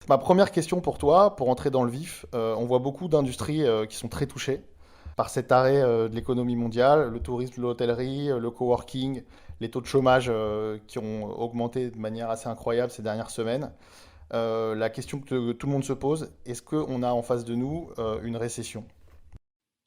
Ma première question pour toi, pour entrer dans le vif, on voit beaucoup d'industries qui sont très touchées par cet arrêt de l'économie mondiale, le tourisme, l'hôtellerie, le coworking, les taux de chômage qui ont augmenté de manière assez incroyable ces dernières semaines. La question que tout le monde se pose, est-ce qu'on a en face de nous une récession?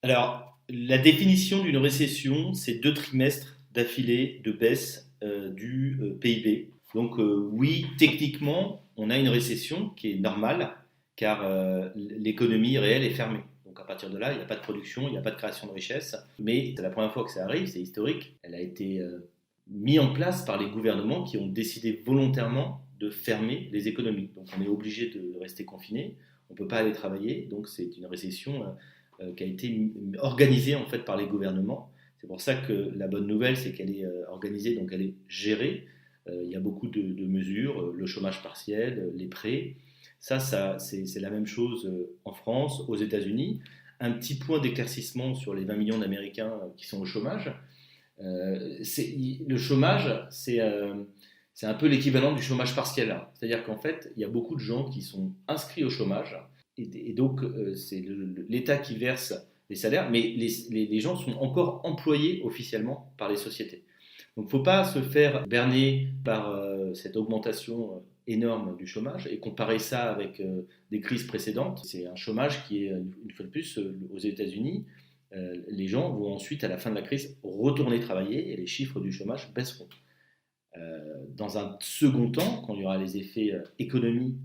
Alors, la définition d'une récession, c'est 2 trimestres d'affilée de baisse du PIB. Donc oui, techniquement, on a une récession qui est normale, car l'économie réelle est fermée. Donc à partir de là, il n'y a pas de production, il n'y a pas de création de richesse. Mais c'est la première fois que ça arrive, c'est historique. Elle a été mise en place par les gouvernements qui ont décidé volontairement de fermer les économies. Donc on est obligé de rester confiné, on ne peut pas aller travailler, donc c'est une récession qui a été organisée en fait par les gouvernements. C'est pour ça que la bonne nouvelle, c'est qu'elle est organisée, donc elle est gérée. Il y a beaucoup de mesures, le chômage partiel, les prêts. Ça c'est la même chose en France, aux États-Unis. Un petit point d'éclaircissement sur les 20 millions d'Américains qui sont au chômage. Le chômage, c'est un peu l'équivalent du chômage partiel. C'est-à-dire qu'en fait, il y a beaucoup de gens qui sont inscrits au chômage et donc c'est l'État qui verse les salaires, mais les gens sont encore employés officiellement par les sociétés. Donc il ne faut pas se faire berner par cette augmentation énorme du chômage et comparer ça avec des crises précédentes. C'est un chômage qui est, une fois de plus, aux États-Unis. Les gens vont ensuite, à la fin de la crise, retourner travailler et les chiffres du chômage baisseront. Dans un second temps, quand il y aura les effets économiques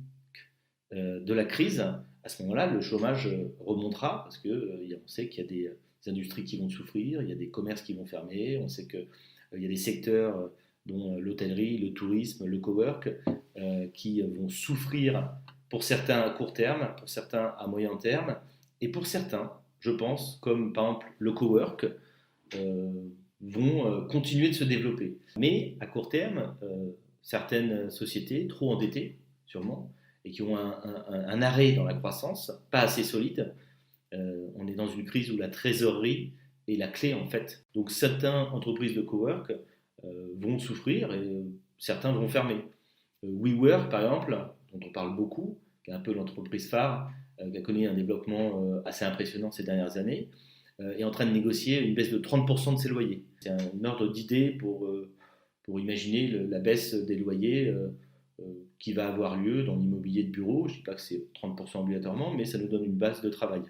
de la crise, à ce moment-là, le chômage remontera parce que on sait qu'il y a des industries qui vont souffrir, il y a des commerces qui vont fermer, on sait qu'il y a des secteurs dont l'hôtellerie, le tourisme, le cowork, qui vont souffrir pour certains à court terme, pour certains à moyen terme, et pour certains, je pense, comme par exemple le cowork, euh, vont continuer de se développer. Mais à court terme, certaines sociétés, trop endettées sûrement, et qui ont un arrêt dans la croissance, pas assez solide, on est dans une crise où la trésorerie est la clé en fait. Donc certaines entreprises de cowork vont souffrir et certains vont fermer. WeWork par exemple, dont on parle beaucoup, qui est un peu l'entreprise phare, qui a connu un développement assez impressionnant ces dernières années, est en train de négocier une baisse de 30% de ses loyers. C'est un ordre d'idée pour imaginer la baisse des loyers qui va avoir lieu dans l'immobilier de bureau. Je ne dis pas que c'est 30% obligatoirement, mais ça nous donne une base de travail.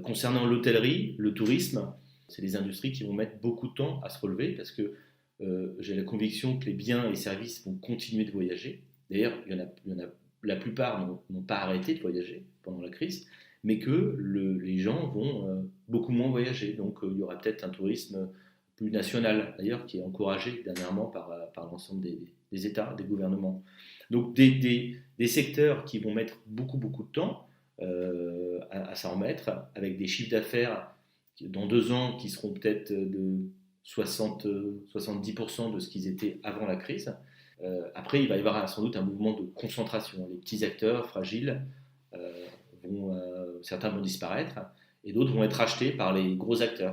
Concernant l'hôtellerie, le tourisme, c'est des industries qui vont mettre beaucoup de temps à se relever parce que j'ai la conviction que les biens et services vont continuer de voyager. D'ailleurs, la plupart n'ont pas arrêté de voyager pendant la crise, mais que les gens vont beaucoup moins voyager. Donc il y aura peut-être un tourisme plus national, d'ailleurs, qui est encouragé dernièrement par l'ensemble des États, des gouvernements. Donc des secteurs qui vont mettre beaucoup de temps à s'en remettre, avec des chiffres d'affaires dans 2 ans qui seront peut-être de 70% de ce qu'ils étaient avant la crise. Après, il va y avoir sans doute un mouvement de concentration. Les petits acteurs fragiles, certains vont disparaître et d'autres vont être achetés par les gros acteurs.